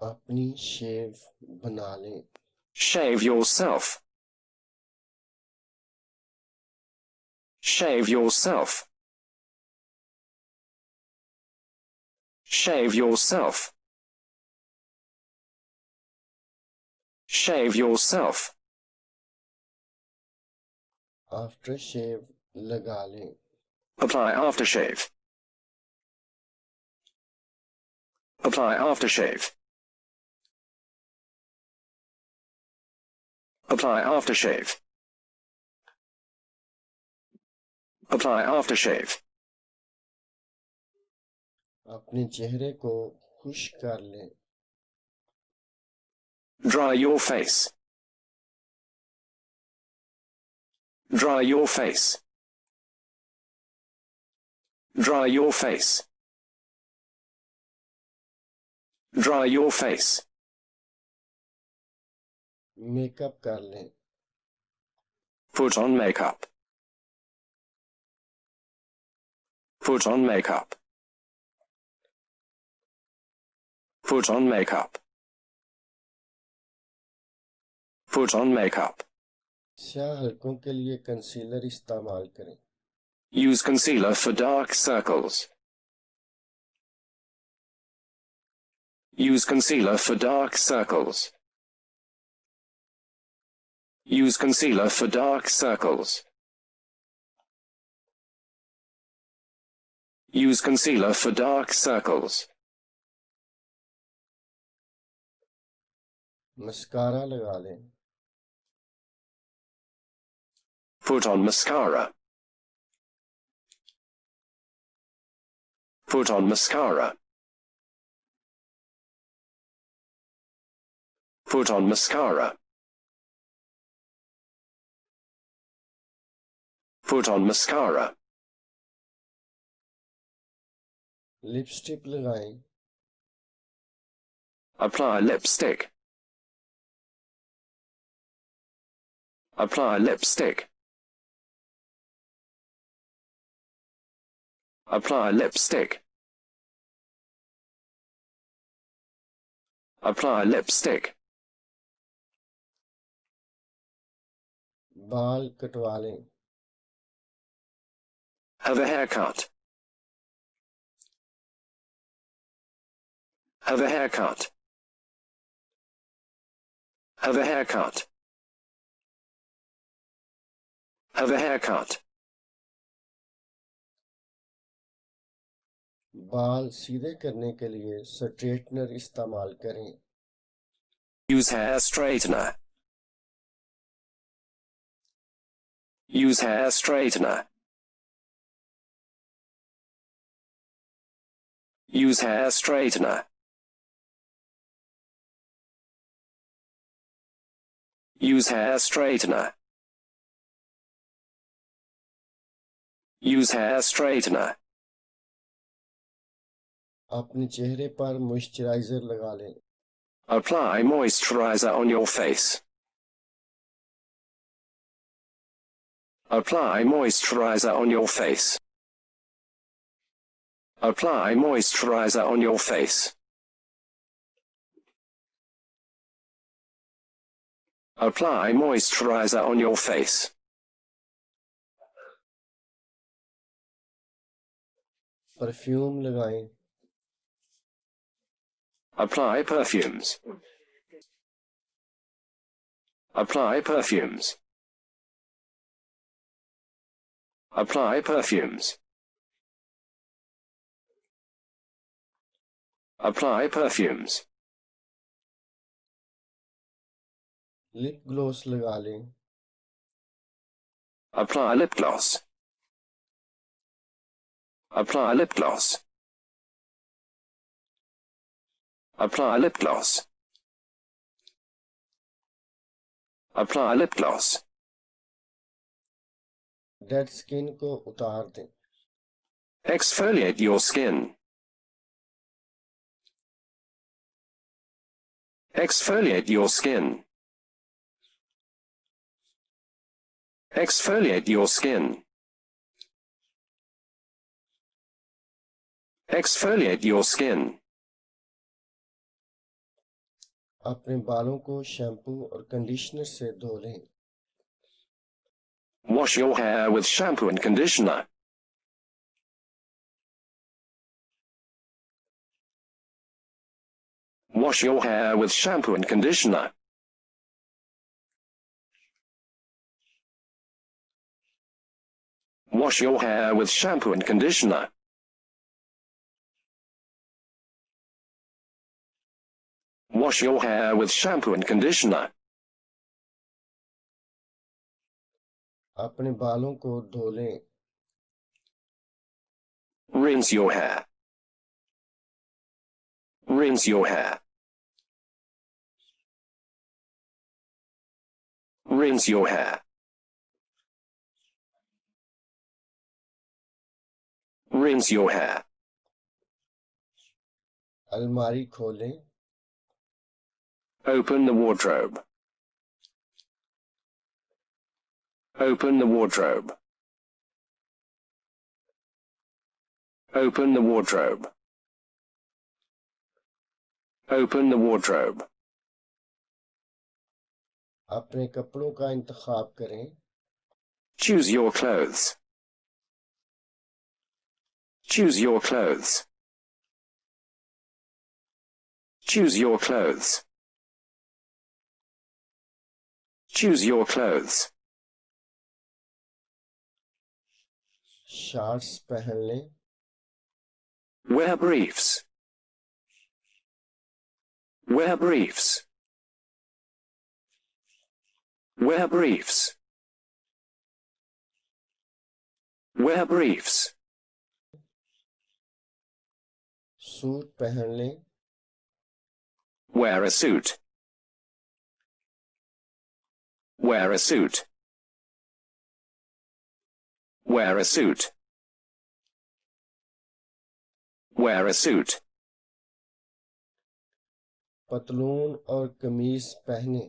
अपनी शेव बना लें। Shave yourself. Shave yourself. Shave yourself. Shave yourself. After shave लगा लें। Apply aftershave. Apply aftershave. Apply aftershave. Apply aftershave. अपने चेहरे को खुश्क कर लें। Dry your face. Dry your face. Dry your face. Dry your face. Makeup कर लें। Put on makeup. Put on makeup. Put on makeup. Put on makeup. स्याह हलकों के लिए कंसीलर इस्तेमाल करें। Use concealer for dark circles. Use concealer for dark circles. Use concealer for dark circles. Use concealer for dark circles. Mascara लगा लें। Put on mascara. Put on mascara. Put on mascara. Put on mascara. Lipstick लगाएं। Apply lipstick. Apply lipstick. Apply lipstick. Apply lipstick. बाल कटवा लें। Have a haircut. Have a haircut. Have a haircut. Have a haircut. बाल सीधे करने के लिए straightener इस्तेमाल करें। Use hair straightener. Use hair straightener. Use hair straightener. Use hair straightener. Use hair straightener. अपने चेहरे पर मॉइस्चराइजर लगा लें। Apply moisturizer on your face. Apply moisturizer on your face. Apply moisturizer on your face. Apply moisturizer on your face. Perfume लगाएं। Apply perfumes. Apply perfumes. Apply perfumes. Apply perfumes. Lip gloss लगा लें। Apply lip gloss. Apply lip gloss. Apply lip gloss. Apply lip gloss. Dead skin को उतार दें। Exfoliate your skin. Exfoliate your skin. Exfoliate your skin. Exfoliate your skin. अपने बालों को shampoo और conditioner से धो लें। Wash your hair with shampoo and conditioner. Wash your hair with shampoo and conditioner. Wash your hair with shampoo and conditioner. Wash your hair with shampoo and conditioner. अपने बालों को धो लें। Rinse your hair. Rinse your hair. Rinse your hair. Rinse your hair. अलमारी खोलें। Open the wardrobe. Open the wardrobe. Open the wardrobe. Open the wardrobe. अपने कपड़ों का इंतखाब करें। Choose your clothes. Choose your clothes. Choose your clothes. Choose your clothes. Shorts पहन लें। Wear briefs. Wear briefs. Wear briefs. Wear briefs. Suit पहन लें। Wear a suit. Wear a suit. Wear a suit. Wear a suit. पतलून और कमीज पहने।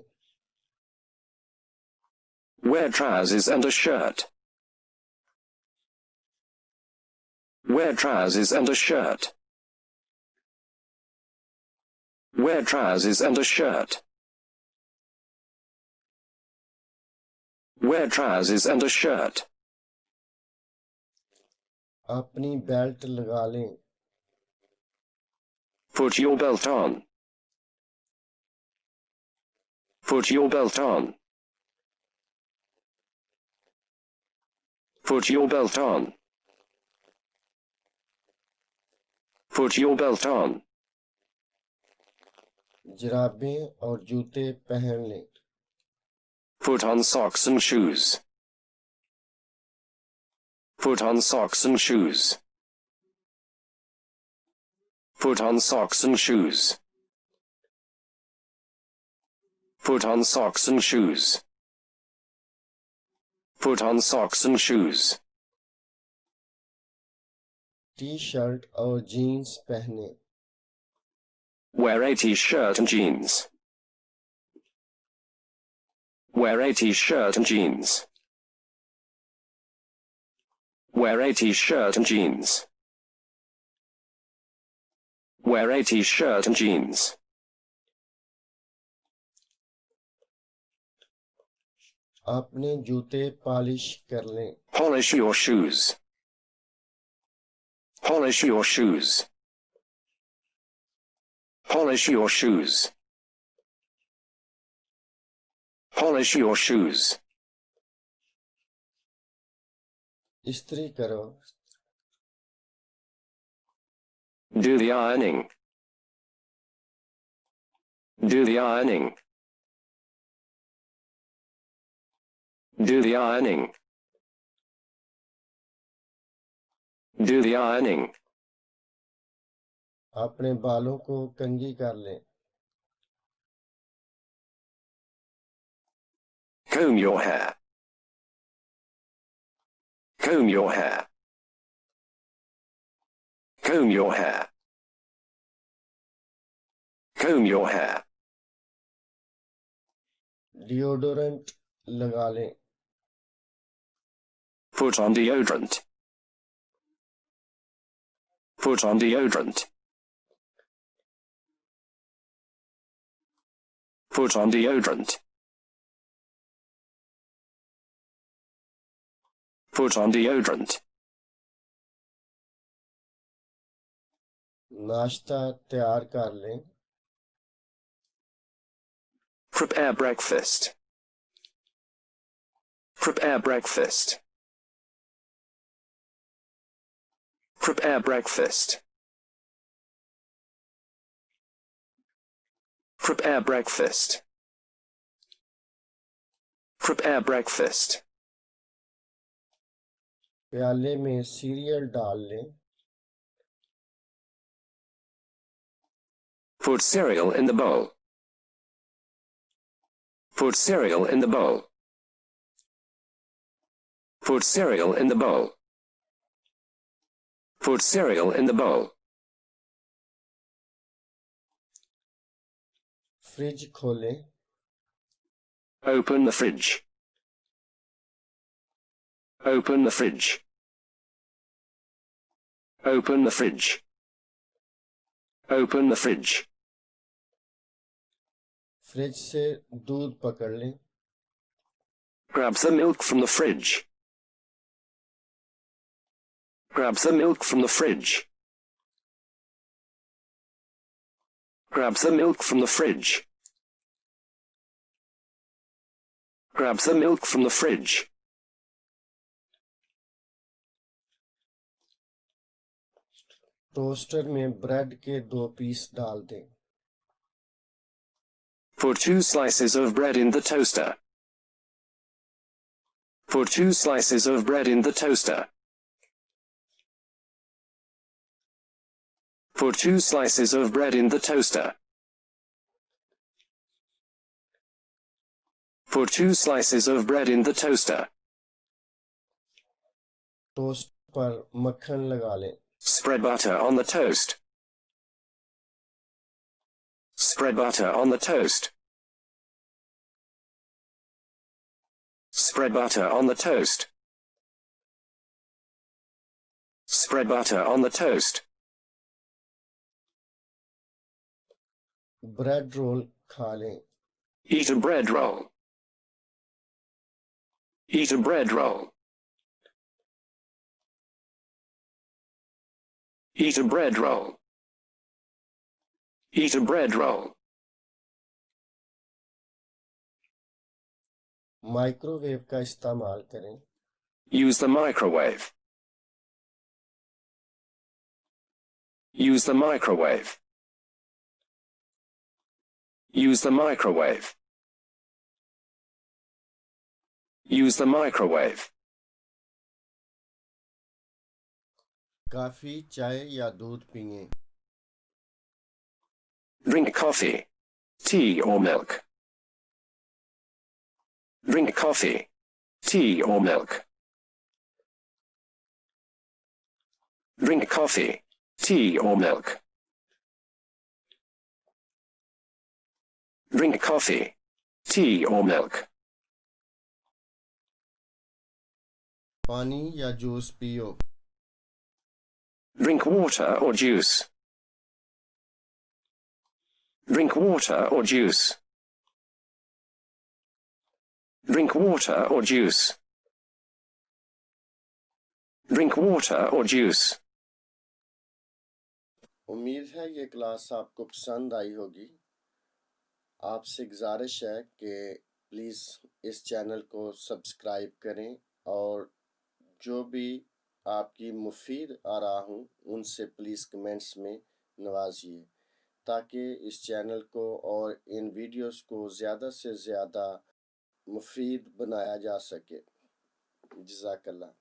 Wear trousers and a shirt. Wear trousers and a shirt. Wear trousers and a shirt. Wear trousers and a shirt. अपनी belt लगा लें। Put your belt on. Put your belt on. Put your belt on. Put your belt on. जुराबें और जूते पहन लें। Put on socks and shoes. Put on socks and shoes. Put on socks and shoes. Put on socks and shoes. Put on socks and shoes. T shirt और jeans पहने। Wear a t-shirt and jeans. Wear a t-shirt and jeans. Wear a t-shirt and jeans. Wear a t-shirt and jeans. अपने जूते polish कर लें। Polish your shoes. Polish your shoes. Polish your shoes. Polish your shoes. इस्त्री करो। Do the ironing. Do the ironing. Do the ironing. Do the ironing. अपने बालों को कंघी कर लें। Comb your hair. Comb your hair. Comb your hair. Comb your hair. Deodorant लगा लें। Put on deodorant. Put on deodorant. Put on deodorant. Put on deodorant. नाश्ता तैयार कर लें. Prepare breakfast. Prepare breakfast. Prepare breakfast. Prepare breakfast. Prepare breakfast. प्याले में serial डाल लें. Put cereal in the bowl. Put cereal in the bowl. Put cereal in the bowl. Put cereal in the bowl. Fridge खोलें. Open the fridge. Open the fridge. Open the fridge. Open the fridge. Fridge से दूध पकड़ लें. Grab the milk from the fridge. Grab the milk from the fridge. Grab the milk from the fridge. Grab the milk from the fridge. Toaster में bread के 2 piece डाल दें. Put 2 slices of bread in the toaster. Put 2 slices of bread in the toaster. Put 2 slices of bread in the toaster. Put 2 slices of bread in the toaster. Toast पर मक्खन लगा लें. Spread butter on the toast. Spread butter on the toast. Spread butter on the toast. Spread butter on the toast. Bread roll खा लें. Eat a bread roll. Eat a bread roll. Eat a bread roll. Eat a bread roll. Microwave का इस्तेमाल करें. Use the microwave. Use the microwave. Use the microwave. Use the microwave. Coffee, चाय या दूध पिएं. Drink coffee, tea or milk. Drink coffee, tea or milk. Drink coffee, tea or milk. Drink coffee, tea or milk. पानी या juice पियो. Drink water or juice. Drink water or juice. Drink water or juice. Drink water or juice. उम्मीद है ये class आपको पसंद आई होगी. आपसे गुजारिश है कि प्लीज़ इस चैनल को सब्सक्राइब करें और जो भी आपकी मुफीद आरा हूँ उनसे प्लीज़ कमेंट्स में नवाजिए ताकि इस चैनल को और इन वीडियोस को ज़्यादा से ज़्यादा मुफीद बनाया जा सके. जज़ाकल्लाह.